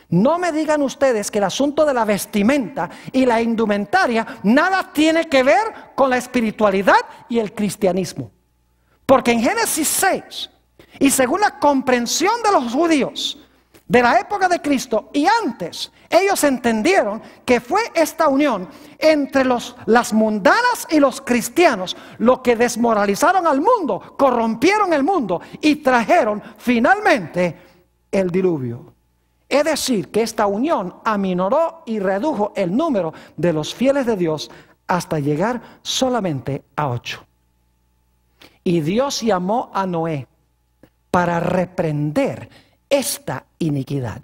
S1: No me digan ustedes que el asunto de la vestimenta y la indumentaria nada tiene que ver con la espiritualidad y el cristianismo. Porque en Génesis 6, y según la comprensión de los judíos de la época de Cristo y antes, ellos entendieron que fue esta unión entre las mundanas y los cristianos lo que desmoralizaron al mundo, corrompieron el mundo y trajeron finalmente el diluvio. Es decir, que esta unión aminoró y redujo el número de los fieles de Dios hasta llegar solamente a 8. Y Dios llamó a Noé para reprender esta iniquidad.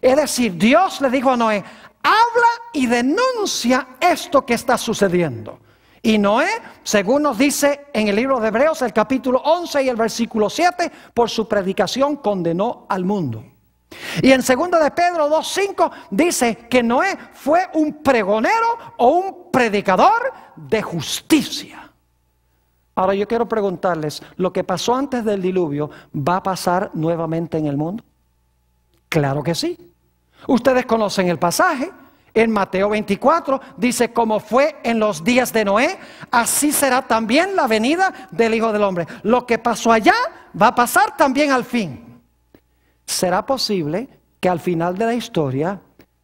S1: Es decir, Dios le dijo a Noé, habla y denuncia esto que está sucediendo. Y Noé, según nos dice en el libro de Hebreos, el capítulo 11 y el versículo 7, por su predicación condenó al mundo. Y en 2 de Pedro 2:5 dice que Noé fue un pregonero o un predicador de justicia. Ahora yo quiero preguntarles, ¿lo que pasó antes del diluvio va a pasar nuevamente en el mundo? Claro que sí. Ustedes conocen el pasaje. En Mateo 24 dice, como fue en los días de Noé, así será también la venida del Hijo del Hombre. Lo que pasó allá va a pasar también al fin. ¿Será posible que al final de la historia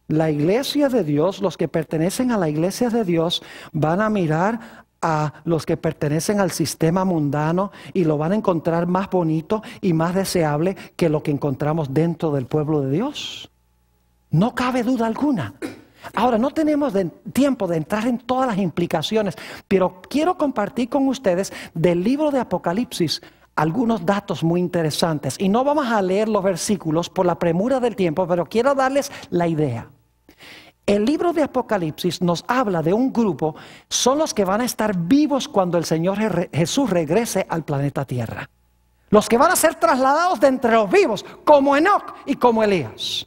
S1: la iglesia de Dios, los que pertenecen a la iglesia de Dios, van a mirar a los que pertenecen al sistema mundano y lo van a encontrar más bonito y más deseable que lo que encontramos dentro del pueblo de Dios? No cabe duda alguna. Ahora, no tenemos tiempo de entrar en todas las implicaciones, pero quiero compartir con ustedes del libro de Apocalipsis algunos datos muy interesantes. Y no vamos a leer los versículos por la premura del tiempo, pero quiero darles la idea. El libro de Apocalipsis nos habla de un grupo, son los que van a estar vivos cuando el Señor Jesús regrese al planeta Tierra. Los que van a ser trasladados de entre los vivos, como Enoc y como Elías.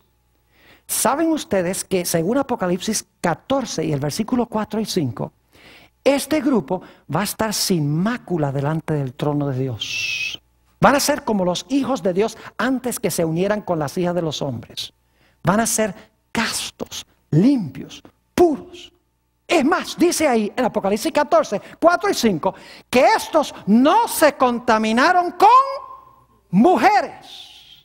S1: ¿Saben ustedes que según Apocalipsis 14 y el versículo 4 y 5, este grupo va a estar sin mácula delante del trono de Dios? Van a ser como los hijos de Dios antes que se unieran con las hijas de los hombres. Van a ser castos, limpios, puros. Es más, dice ahí en Apocalipsis 14, 4 y 5, que estos no se contaminaron con mujeres.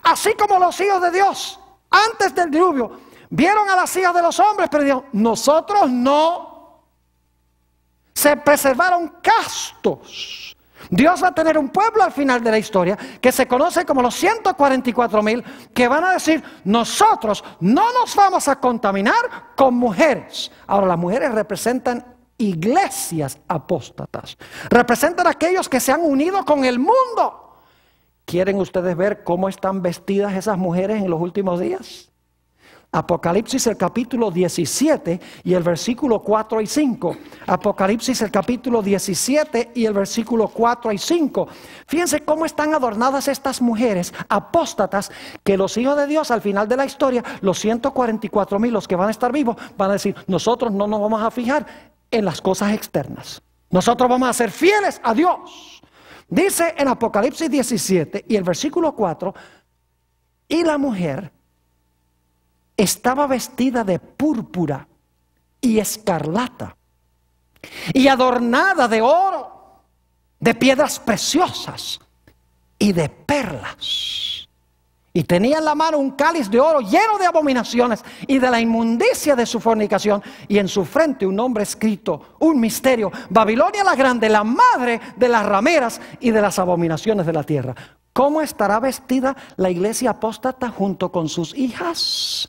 S1: Así como los hijos de Dios antes del diluvio vieron a las hijas de los hombres, pero dijeron, nosotros no. Se preservaron castos. Dios va a tener un pueblo al final de la historia que se conoce como los 144,000, que van a decir, nosotros no nos vamos a contaminar con mujeres. Ahora, las mujeres representan iglesias apóstatas, representan a aquellos que se han unido con el mundo. ¿Quieren ustedes ver cómo están vestidas esas mujeres en los últimos días? Apocalipsis el capítulo 17 y el versículo 4 y 5. Apocalipsis el capítulo 17 y el versículo 4 y 5. Fíjense cómo están adornadas estas mujeres apóstatas, que los hijos de Dios al final de la historia, los 144,000, los que van a estar vivos, van a decir, nosotros no nos vamos a fijar en las cosas externas. Nosotros vamos a ser fieles a Dios. Dice en Apocalipsis 17 y el versículo 4, y la mujer estaba vestida de púrpura y escarlata y adornada de oro, de piedras preciosas y de perlas. Y tenía en la mano un cáliz de oro lleno de abominaciones y de la inmundicia de su fornicación. Y en su frente un nombre escrito, un misterio: Babilonia la grande, la madre de las rameras y de las abominaciones de la tierra. ¿Cómo estará vestida la iglesia apóstata junto con sus hijas?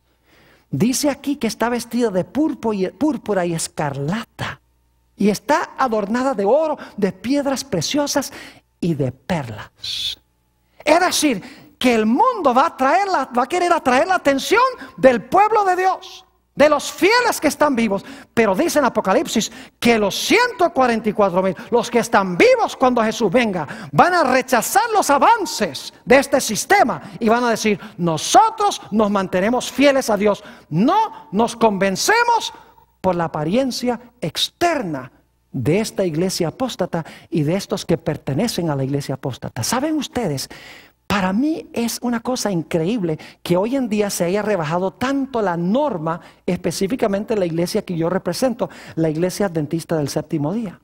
S1: Dice aquí que está vestida de púrpura y escarlata. Y está adornada de oro, de piedras preciosas y de perlas. Es decir, que el mundo va a querer atraer la atención del pueblo de Dios, de los fieles que están vivos. Pero dice en Apocalipsis que los 144,000, los que están vivos cuando Jesús venga, van a rechazar los avances de este sistema y van a decir, nosotros nos mantenemos fieles a Dios, no nos convencemos por la apariencia externa de esta iglesia apóstata y de estos que pertenecen a la iglesia apóstata. ¿Saben ustedes? Para mí es una cosa increíble que hoy en día se haya rebajado tanto la norma, específicamente la iglesia que yo represento, la iglesia adventista del séptimo día.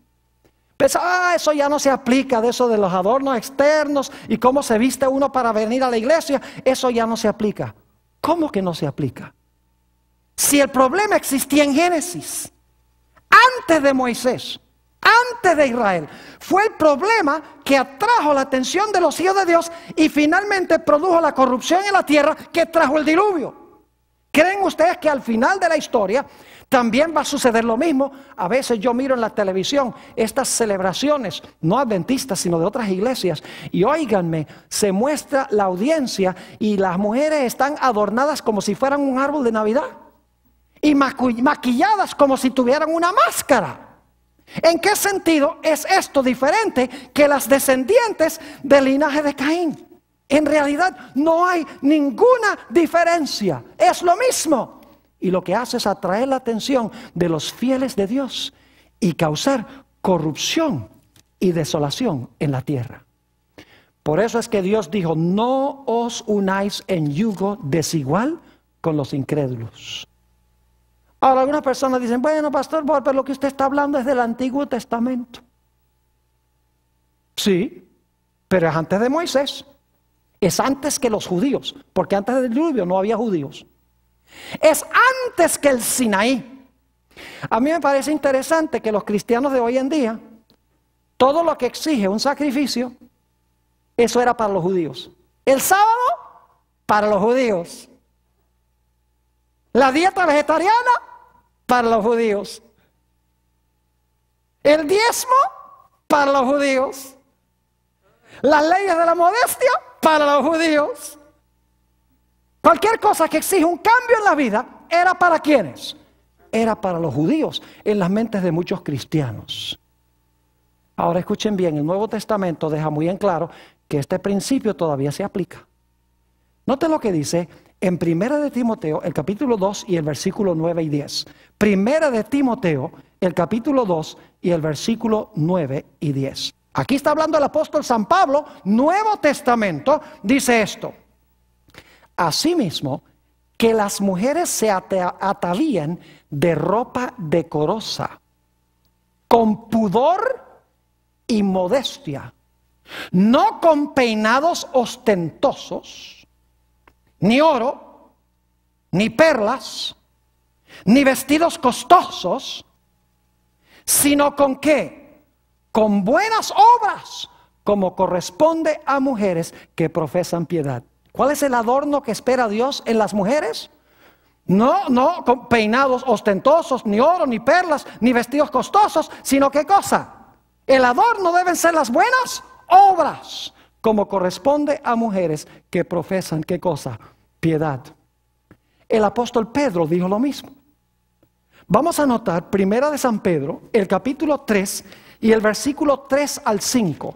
S1: Pensa, eso ya no se aplica, de eso de los adornos externos y cómo se viste uno para venir a la iglesia, eso ya no se aplica. ¿Cómo que no se aplica? Si el problema existía en Génesis, antes de Moisés, antes de Israel, fue el problema que atrajo la atención de los hijos de Dios y finalmente produjo la corrupción en la tierra que trajo el diluvio. ¿Creen ustedes que al final de la historia también va a suceder lo mismo? A veces yo miro en la televisión estas celebraciones, no adventistas, sino de otras iglesias, y óiganme, se muestra la audiencia y las mujeres están adornadas como si fueran un árbol de Navidad. y maquilladas como si tuvieran una máscara. ¿En qué sentido es esto diferente que las descendientes del linaje de Caín? En realidad no hay ninguna diferencia, es lo mismo. Y lo que hace es atraer la atención de los fieles de Dios y causar corrupción y desolación en la tierra. Por eso es que Dios dijo: no os unáis en yugo desigual con los incrédulos. Ahora algunas personas dicen: bueno, pastor, pero lo que usted está hablando es del Antiguo Testamento. Sí, pero es antes de Moisés. Es antes que los judíos, porque antes del diluvio no había judíos. Es antes que el Sinaí. A mí me parece interesante que los cristianos de hoy en día, todo lo que exige un sacrificio, eso era para los judíos. El sábado, para los judíos. La dieta vegetariana, para los judíos. El diezmo, para los judíos. Las leyes de la modestia, para los judíos. Cualquier cosa que exige un cambio en la vida, ¿era para quiénes? Era para los judíos, en las mentes de muchos cristianos. Ahora escuchen bien, el Nuevo Testamento deja muy en claro que este principio todavía se aplica. Noten lo que dice en 1 de Timoteo, el capítulo 2 y el versículo 9 y 10. 1 de Timoteo, el capítulo 2 y el versículo 9 y 10. Aquí está hablando el apóstol San Pablo, Nuevo Testamento, dice esto: asimismo, que las mujeres se atavían de ropa decorosa, con pudor y modestia, no con peinados ostentosos, ni oro, ni perlas, ni vestidos costosos, sino con ¿qué? Con buenas obras, como corresponde a mujeres que profesan piedad. ¿Cuál es el adorno que espera Dios en las mujeres? No con peinados ostentosos, ni oro, ni perlas, ni vestidos costosos, sino ¿qué cosa? El adorno deben ser las buenas obras, como corresponde a mujeres que profesan ¿qué cosa? Piedad. El apóstol Pedro dijo lo mismo. Vamos a notar 1 de San Pedro, el capítulo 3 y el versículo 3 al 5.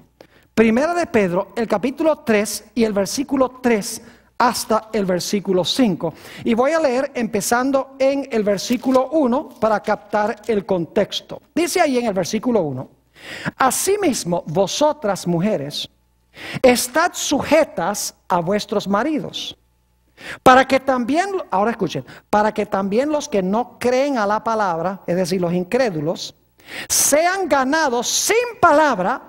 S1: 1 de Pedro, el capítulo 3 y el versículo 3 hasta el versículo 5. Y voy a leer empezando en el versículo 1 para captar el contexto. Dice ahí en el versículo 1: asimismo, vosotras mujeres, estad sujetas a vuestros maridos, para que también, ahora escuchen, para que también los que no creen a la palabra, es decir, los incrédulos, sean ganados sin palabra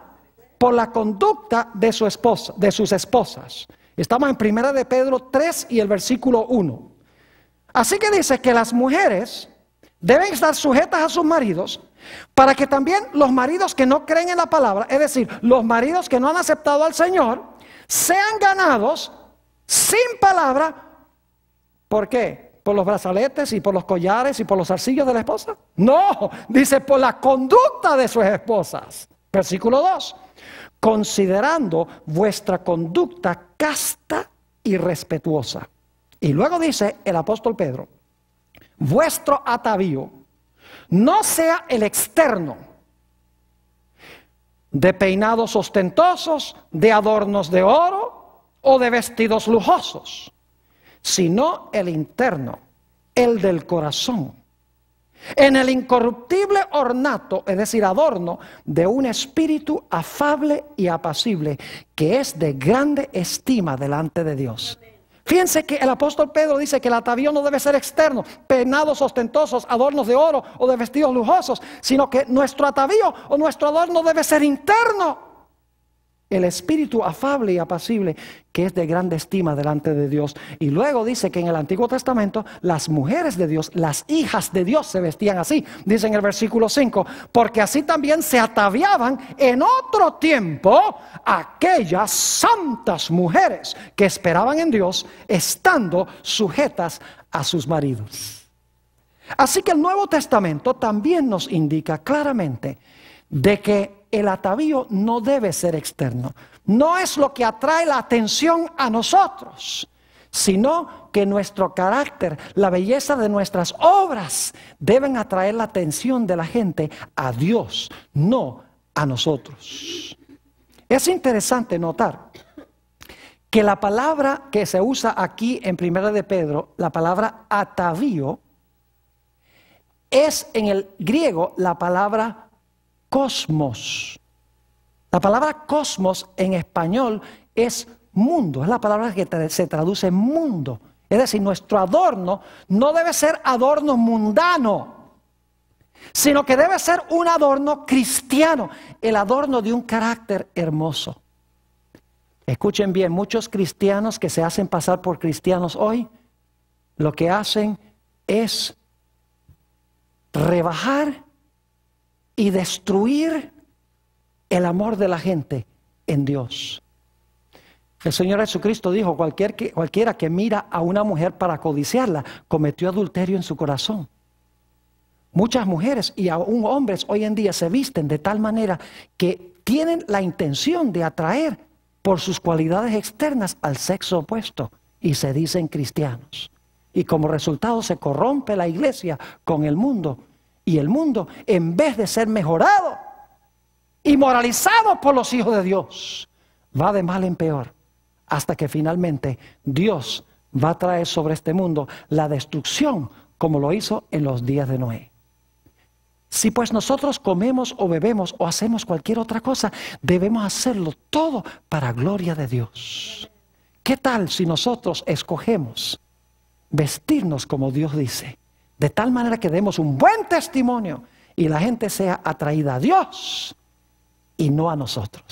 S1: por la conducta de su esposa, de sus esposas. Estamos en 1 de Pedro 3 y el versículo 1. Así que dice que las mujeres deben estar sujetas a sus maridos, para que también los maridos que no creen en la palabra, es decir, los maridos que no han aceptado al Señor, sean ganados sin palabra. ¿Por qué? ¿Por los brazaletes y por los collares y por los zarcillos de la esposa? No, dice por la conducta de sus esposas. Versículo 2: considerando vuestra conducta casta y respetuosa. Y luego dice el apóstol Pedro: vuestro atavío no sea el externo, de peinados ostentosos, de adornos de oro o de vestidos lujosos, sino el interno, el del corazón, en el incorruptible ornato, es decir, adorno de un espíritu afable y apacible, que es de grande estima delante de Dios. Fíjense que el apóstol Pedro dice que el atavío no debe ser externo, peinados ostentosos, adornos de oro o de vestidos lujosos, sino que nuestro atavío o nuestro adorno debe ser interno. El espíritu afable y apacible, que es de grande estima delante de Dios. Y luego dice que en el Antiguo Testamento las mujeres de Dios, las hijas de Dios, se vestían así. Dice en el versículo 5: porque así también se ataviaban en otro tiempo aquellas santas mujeres que esperaban en Dios, estando sujetas a sus maridos. Así que el Nuevo Testamento también nos indica claramente de que el atavío no debe ser externo. No es lo que atrae la atención a nosotros, sino que nuestro carácter, la belleza de nuestras obras deben atraer la atención de la gente a Dios, no a nosotros. Es interesante notar que la palabra que se usa aquí en 1 de Pedro, la palabra atavío, es en el griego la palabra cosmos. La palabra cosmos en español es mundo, es la palabra que se traduce mundo. Es decir, nuestro adorno no debe ser adorno mundano, sino que debe ser un adorno cristiano, el adorno de un carácter hermoso. Escuchen bien, muchos cristianos que se hacen pasar por cristianos hoy, lo que hacen es rebajar y destruir el amor de la gente en Dios. El Señor Jesucristo dijo, cualquiera que mira a una mujer para codiciarla, cometió adulterio en su corazón. Muchas mujeres y aún hombres hoy en día se visten de tal manera que tienen la intención de atraer por sus cualidades externas al sexo opuesto y se dicen cristianos. Y como resultado se corrompe la iglesia con el mundo. Y el mundo, en vez de ser mejorado y moralizado por los hijos de Dios, va de mal en peor, hasta que finalmente Dios va a traer sobre este mundo la destrucción, como lo hizo en los días de Noé. Si pues nosotros comemos o bebemos o hacemos cualquier otra cosa, debemos hacerlo todo para gloria de Dios. ¿Qué tal si nosotros escogemos vestirnos como Dios dice? De tal manera que demos un buen testimonio y la gente sea atraída a Dios y no a nosotros.